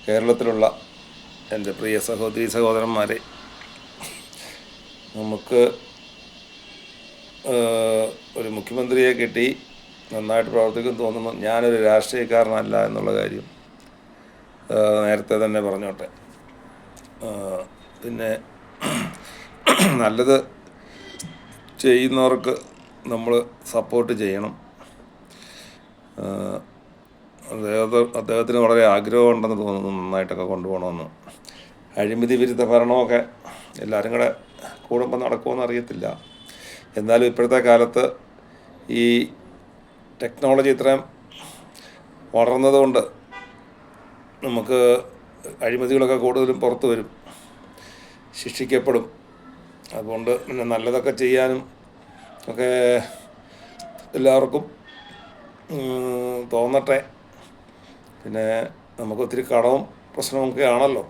കേരളത്തിലുള്ള എൻ്റെ പ്രിയ സഹോദരി സഹോദരന്മാരെ, നമുക്ക് ഒരു മുഖ്യമന്ത്രിയെ കിട്ടി, നന്നായിട്ട് പ്രവർത്തിക്കും തോന്നുന്നു. ഞാനൊരു രാഷ്ട്രീയക്കാരനല്ല എന്നുള്ള കാര്യം നേരത്തെ തന്നെ പറഞ്ഞോട്ടെ. പിന്നെ നല്ലത് ചെയ്യുന്നവർക്ക് നമ്മൾ സപ്പോർട്ട് ചെയ്യണം. അദ്ദേഹത്തിന് വളരെ ആഗ്രഹമുണ്ടെന്ന് തോന്നുന്നു നന്നായിട്ടൊക്കെ കൊണ്ടുപോകണമെന്ന്. അഴിമതി വിരുദ്ധ ഭരണമൊക്കെ എല്ലാവരും കൂടെ കൂടുമ്പോൾ നടക്കുമെന്ന് അറിയത്തില്ല. എന്നാലും ഇപ്പോഴത്തെ കാലത്ത് ഈ ടെക്നോളജി ഇത്രയും വളർന്നതുകൊണ്ട് നമുക്ക് അഴിമതികളൊക്കെ കൂടുതലും പുറത്തു വരും, ശിക്ഷിക്കപ്പെടും. അതുകൊണ്ട് പിന്നെ നല്ലതൊക്കെ ചെയ്യാനും ഒക്കെ എല്ലാവർക്കും തോന്നട്ടെ. പിന്നെ നമുക്ക് ഒത്തിരി കടവും പ്രശ്നമൊക്കെ ആണല്ലോ.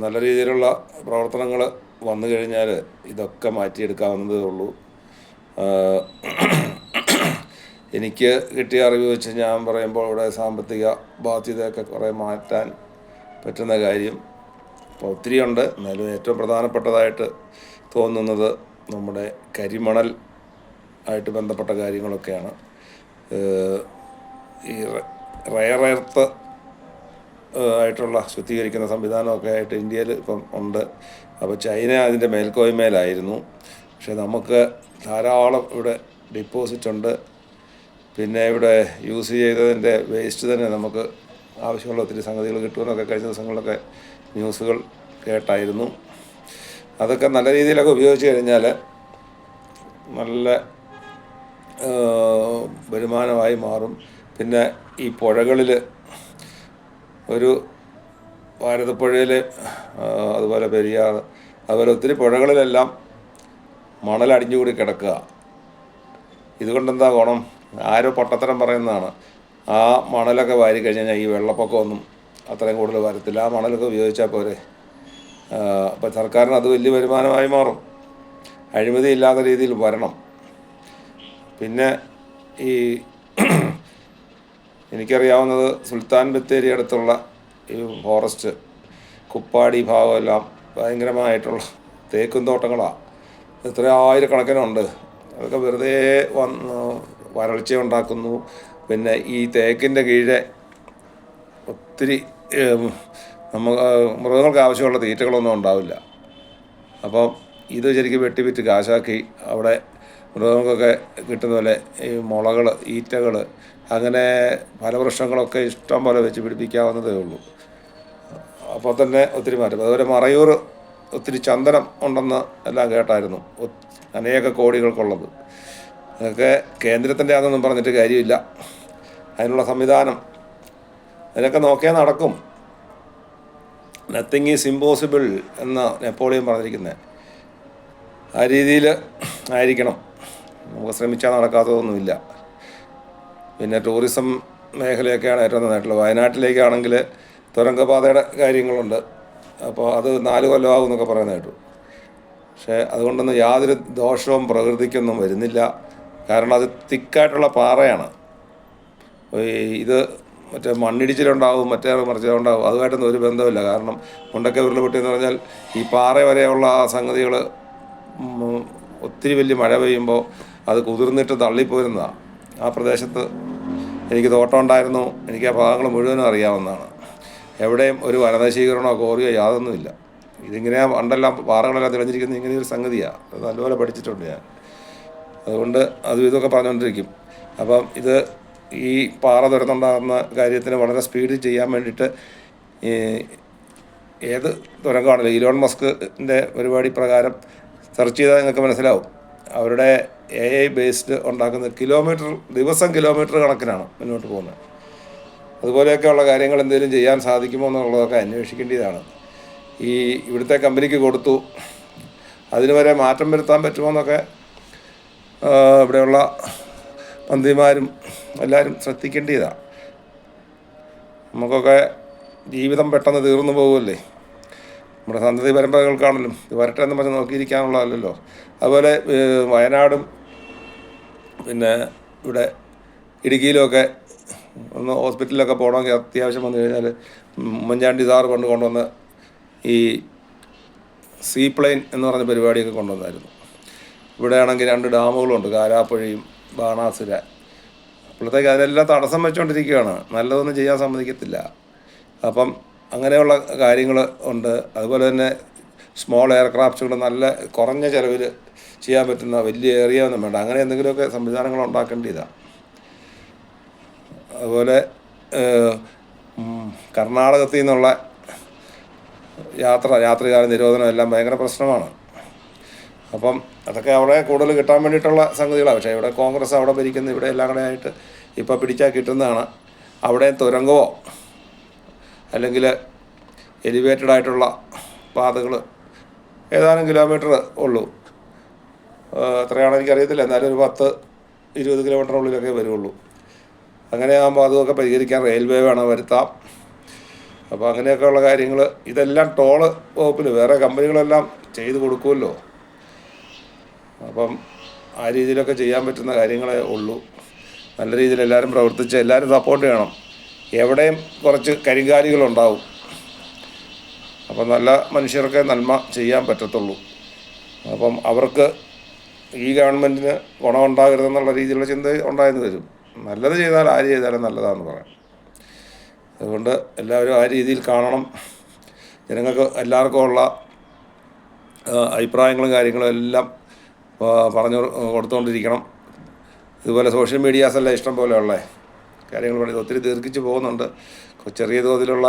നല്ല രീതിയിലുള്ള പ്രവർത്തനങ്ങൾ വന്നു കഴിഞ്ഞാൽ ഇതൊക്കെ മാറ്റിയെടുക്കാവുന്നതേ ഉള്ളൂ. എനിക്ക് കിട്ടിയ അറിവ് വെച്ച് ഞാൻ പറയുമ്പോൾ ഇവിടെ സാമ്പത്തിക ബാധ്യതയൊക്കെ കുറേ മാറ്റാൻ പറ്റുന്ന കാര്യം ഇപ്പോൾ ഒത്തിരിയുണ്ട്. എന്നാലും ഏറ്റവും പ്രധാനപ്പെട്ടതായിട്ട് തോന്നുന്നത് നമ്മുടെ കരിമണൽ ആയിട്ട് ബന്ധപ്പെട്ട കാര്യങ്ങളൊക്കെയാണ്. ഈ റയർ എർത്ത് ആയിട്ടുള്ള ശുദ്ധീകരിക്കുന്ന സംവിധാനമൊക്കെ ആയിട്ട് ഇന്ത്യയിൽ ഇപ്പം ഉണ്ട്. അപ്പോൾ ചൈന അതിൻ്റെ മേൽക്കോയ്മയിലായിരുന്നു. പക്ഷേ നമുക്ക് ധാരാളം ഇവിടെ ഡിപ്പോസിറ്റ് ഉണ്ട്. പിന്നെ ഇവിടെ യൂസ് ചെയ്തതിൻ്റെ വേസ്റ്റ് തന്നെ നമുക്ക് ആവശ്യമുള്ള ഒത്തിരി സംഗതികൾ കിട്ടുമെന്നൊക്കെ കഴിഞ്ഞ ദിവസങ്ങളിലൊക്കെ ന്യൂസുകൾ കേട്ടായിരുന്നു. അതൊക്കെ നല്ല രീതിയിലൊക്കെ ഉപയോഗിച്ച് കഴിഞ്ഞാൽ നല്ല വരുമാനമായി മാറും. പിന്നെ ഈ പുഴകളിൽ ഒരു ഭാരതപ്പുഴയിൽ, അതുപോലെ പെരിയാർ, അതുപോലെ ഒത്തിരി പുഴകളിലെല്ലാം മണലടിഞ്ഞുകൂടി കിടക്കുക. ഇതുകൊണ്ടെന്താ ഗുണം? ആരോ പൊട്ടത്തരം പറയുന്നതാണ്. ആ മണലൊക്കെ വാരി കഴിഞ്ഞാൽ ഈ വെള്ളപ്പൊക്കമൊന്നും അത്രയും കൂടുതൽ വരത്തില്ല. ആ മണലൊക്കെ ഉപയോഗിച്ചാൽ പോരെ. അപ്പം സർക്കാരിന് അത് വലിയ വരുമാനമായി മാറും. അഴിമതി ഇല്ലാത്ത രീതിയിൽ വരണം. പിന്നെ ഈ എനിക്കറിയാവുന്നത് സുൽത്താൻ ബത്തേരി അടുത്തുള്ള ഈ ഫോറസ്റ്റ്, കുപ്പാടി ഭാഗമെല്ലാം ഭയങ്കരമായിട്ടുള്ള തേക്കും തോട്ടങ്ങളാണ്. എത്ര ആയിരക്കണക്കിനുണ്ട്. അതൊക്കെ വെറുതെ വരൾച്ച ഉണ്ടാക്കുന്നു. പിന്നെ ഈ തേക്കിൻ്റെ കീഴെ ഒത്തിരി മൃഗങ്ങൾക്ക് ആവശ്യമുള്ള തീറ്റകളൊന്നും ഉണ്ടാവില്ല. അപ്പം ഇത് ശരിക്കും വെട്ടിവിറ്റ് കാശാക്കി അവിടെ മൃഗങ്ങൾക്കൊക്കെ കിട്ടുന്ന പോലെ ഈ മുളകൾ, ഈറ്റകൾ, അങ്ങനെ ഫലവൃക്ഷങ്ങളൊക്കെ ഇഷ്ടം പോലെ വെച്ച് പിടിപ്പിക്കാവുന്നതേ ഉള്ളൂ. അപ്പോൾ തന്നെ ഒത്തിരി മാറ്റം. അതുപോലെ മറയൂർ ഒത്തിരി ചന്ദനം ഉണ്ടെന്ന് എല്ലാം കേട്ടായിരുന്നു, അനേക കോടികൾക്കുള്ളത്. അതൊക്കെ കേന്ദ്രത്തിൻ്റെ ആണെന്നൊന്നും പറഞ്ഞിട്ട് കാര്യമില്ല. അതിനുള്ള സംവിധാനം അതിനൊക്കെ നോക്കിയാൽ നടക്കും. നത്തിങ് ഈസ് ഇമ്പോസിബിൾ എന്ന നെപ്പോളിയൻ പറഞ്ഞിരിക്കുന്നത്. ആ രീതിയിൽ ആയിരിക്കണം. നമുക്ക് ശ്രമിച്ചാൽ നടക്കാത്തതൊന്നുമില്ല. പിന്നെ ടൂറിസം മേഖലയൊക്കെയാണ് ഏറ്റവും നന്നായിട്ടുള്ളത്. വയനാട്ടിലേക്കാണെങ്കിൽ തുരങ്കപാതയുടെ കാര്യങ്ങളുണ്ട്. അപ്പോൾ അത് 4 കൊല്ലമാകും എന്നൊക്കെ പറയുന്നത് കേട്ടു. പക്ഷേ അതുകൊണ്ടൊന്നും യാതൊരു ദോഷവും പ്രകൃതിക്കൊന്നും വരുന്നില്ല. കാരണം അത് തിക്കായിട്ടുള്ള പാറയാണ്. ഇത് മറ്റേ മണ്ണിടിച്ചിലുണ്ടാവും, മറ്റേ മറിച്ചുണ്ടാവും, അതുമായിട്ടൊന്നും ഒരു ബന്ധമില്ല. കാരണം മുണ്ടക്കൈ ഉരുൾപൊട്ടി എന്ന് പറഞ്ഞാൽ ഈ പാറ വരെയുള്ള ആ സംഗതികൾ ഒത്തിരി വലിയ മഴ പെയ്യുമ്പോൾ അത് കുതിർന്നിട്ട് തള്ളിപ്പോരുന്നതാണ്. ആ പ്രദേശത്ത് എനിക്ക് തോട്ടം ഉണ്ടായിരുന്നു. എനിക്ക് ആ ഭാഗങ്ങൾ മുഴുവനും അറിയാവുന്നതാണ്. എവിടെയും ഒരു വനനശീകരണമോ കോറിയോ യാതൊന്നുമില്ല. ഇതിങ്ങനെ പണ്ടെല്ലാം പാറകളെല്ലാം തെളിഞ്ഞിരിക്കുന്നത് ഇങ്ങനെയൊരു സംഗതിയാണ്. അത് നല്ലപോലെ പഠിച്ചിട്ടുണ്ട് ഞാൻ. അതുകൊണ്ട് അതും ഇതൊക്കെ പറഞ്ഞുകൊണ്ടിരിക്കും. അപ്പം ഇത് ഈ പാറ തുരന്നുണ്ടാകുന്ന കാര്യത്തിന് വളരെ സ്പീഡിൽ ചെയ്യാൻ വേണ്ടിയിട്ട് ഏത് തുരങ്കമാണല്ലോ, ഇലോൺ മസ്കിൻ്റെ പരിപാടി പ്രകാരം സെർച്ച് ചെയ്താൽ നിങ്ങൾക്ക് മനസ്സിലാവും. അവരുടെ AI ബേസ്ഡ് ഉണ്ടാക്കുന്ന ദിവസം കിലോമീറ്റർ കണക്കിനാണ് മുന്നോട്ട് പോകുന്നത്. അതുപോലെയൊക്കെയുള്ള കാര്യങ്ങൾ എന്തെങ്കിലും ചെയ്യാൻ സാധിക്കുമോ എന്നുള്ളതൊക്കെ അന്വേഷിക്കേണ്ടതാണ്. ഈ ഇവിടുത്തെ കമ്പനിക്ക് കൊടുത്തു, അതിന് വരെ മാറ്റം വരുത്താൻ പറ്റുമോ എന്നൊക്കെ ഇവിടെയുള്ള മന്ത്രിമാരും എല്ലാവരും ശ്രദ്ധിക്കേണ്ടതാണ്. നമുക്കൊക്കെ ജീവിതം പെട്ടെന്ന് തീർന്നു പോകുമല്ലേ. നമ്മുടെ സന്തതി പരമ്പരകൾക്കാണല്ലോ ഇത് വരട്ടെ എന്ന് പറഞ്ഞ് നോക്കിയിരിക്കാനുള്ളതല്ലോ. അതുപോലെ വയനാടും പിന്നെ ഇവിടെ ഇടുക്കിയിലുമൊക്കെ ഒന്ന് ഹോസ്പിറ്റലിലൊക്കെ പോകണമെങ്കിൽ അത്യാവശ്യം വന്നു കഴിഞ്ഞാൽ ഉമ്മൻചാണ്ടി സാറ് കൊണ്ടുവന്ന് ഈ സീ പ്ലെയിൻ എന്ന് പറഞ്ഞ പരിപാടിയൊക്കെ കൊണ്ടുവന്നായിരുന്നു. ഇവിടെ ആണെങ്കിൽ 2 ഡാമുകളുണ്ട്, കാരാപ്പുഴയും ബാണാസുര. അപ്പോഴത്തേക്ക് അതിനെല്ലാം തടസ്സം വെച്ചുകൊണ്ടിരിക്കുകയാണ്, നല്ലതൊന്നും ചെയ്യാൻ സമ്മതിക്കത്തില്ല. അപ്പം അങ്ങനെയുള്ള കാര്യങ്ങൾ ഉണ്ട്. അതുപോലെ തന്നെ സ്മോൾ എയർക്രാഫ്റ്റുകൾ നല്ല കുറഞ്ഞ ചിലവിൽ ചെയ്യാൻ പറ്റുന്ന വലിയ ഏരിയ ഒന്നും വേണ്ട, അങ്ങനെ എന്തെങ്കിലുമൊക്കെ സംവിധാനങ്ങൾ ഉണ്ടാക്കേണ്ടതാണ്. അതുപോലെ കർണാടകത്തിൽ നിന്നുള്ള രാത്രികാല നിരോധനം എല്ലാം ഭയങ്കര പ്രശ്നമാണ്. അപ്പം അതൊക്കെ അവിടെ കൂടുതൽ കിട്ടാൻ വേണ്ടിയിട്ടുള്ള സംഗതികളാണ്. പക്ഷേ ഇവിടെ കോൺഗ്രസ് അവിടെ ഭരിക്കുന്ന, ഇവിടെ എല്ലാം കൂടെ ആയിട്ട് ഇപ്പോൾ പിടിച്ചാൽ കിട്ടുന്നതാണ്. അവിടെ തുരങ്കമോ അല്ലെങ്കിൽ എലിവേറ്റഡ് ആയിട്ടുള്ള പാതകൾ ഏതാനും കിലോമീറ്റർ ഉള്ളൂ, എത്രയാണെന്ന് എനിക്കറിയത്തില്ല, എന്നാലും ഒരു 10-20 കിലോമീറ്ററിനുള്ളിലൊക്കെ വരുള്ളൂ. അങ്ങനെയാകുമ്പോൾ അതുമൊക്കെ പരിഹരിക്കാൻ റെയിൽവേ വേണം, വരുത്താം. അപ്പോൾ അങ്ങനെയൊക്കെയുള്ള കാര്യങ്ങൾ ഇതെല്ലാം ടോള് വകുപ്പിൽ വേറെ കമ്പനികളെല്ലാം ചെയ്ത് കൊടുക്കുമല്ലോ. അപ്പം ആ രീതിയിലൊക്കെ ചെയ്യാൻ പറ്റുന്ന കാര്യങ്ങളേ ഉള്ളൂ. നല്ല രീതിയിൽ എല്ലാവരും പ്രവർത്തിച്ച് എല്ലാവരും സപ്പോർട്ട് ചെയ്യണം. എവിടെയും കുറച്ച് കരിങ്കാലികളുണ്ടാവും, അപ്പം നല്ല മനുഷ്യർക്ക് നന്മ ചെയ്യാൻ പറ്റത്തുള്ളൂ. അപ്പം അവർക്ക് ഈ ഗവൺമെൻറ്റിന് ഗുണമുണ്ടാകരുതെന്നുള്ള രീതിയിലുള്ള ചിന്ത ഉണ്ടായെന്ന് വരും. നല്ലത് ചെയ്താൽ ആര് ചെയ്താലും നല്ലതാണെന്ന് പറയാം. അതുകൊണ്ട് എല്ലാവരും ആ രീതിയിൽ കാണണം. ജനങ്ങൾക്ക് എല്ലാവർക്കും ഉള്ള അഭിപ്രായങ്ങളും കാര്യങ്ങളും എല്ലാം പറഞ്ഞു കൊടുത്തുകൊണ്ടിരിക്കണം. ഇതുപോലെ സോഷ്യൽ മീഡിയാസെല്ലാം ഇഷ്ടം പോലെ ഉള്ള കാര്യങ്ങൾ വേണ്ടി ഒത്തിരി ദീർഘിച്ച് പോകുന്നുണ്ട്. ചെറിയ തോതിലുള്ള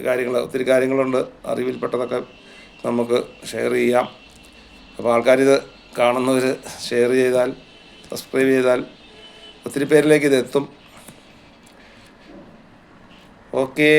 കാര്യങ്ങൾ, ഒത്തിരി കാര്യങ്ങളുണ്ട്, അറിവിൽപ്പെട്ടതൊക്കെ നമുക്ക് ഷെയർ ചെയ്യാം. അപ്പോൾ ആൾക്കാരിത് കാണുന്നവർ ഷെയർ ചെയ്താൽ, സബ്സ്ക്രൈബ് ചെയ്താൽ ഒത്തിരി പേരിലേക്ക് ഇത് എത്തും. ഓക്കേ.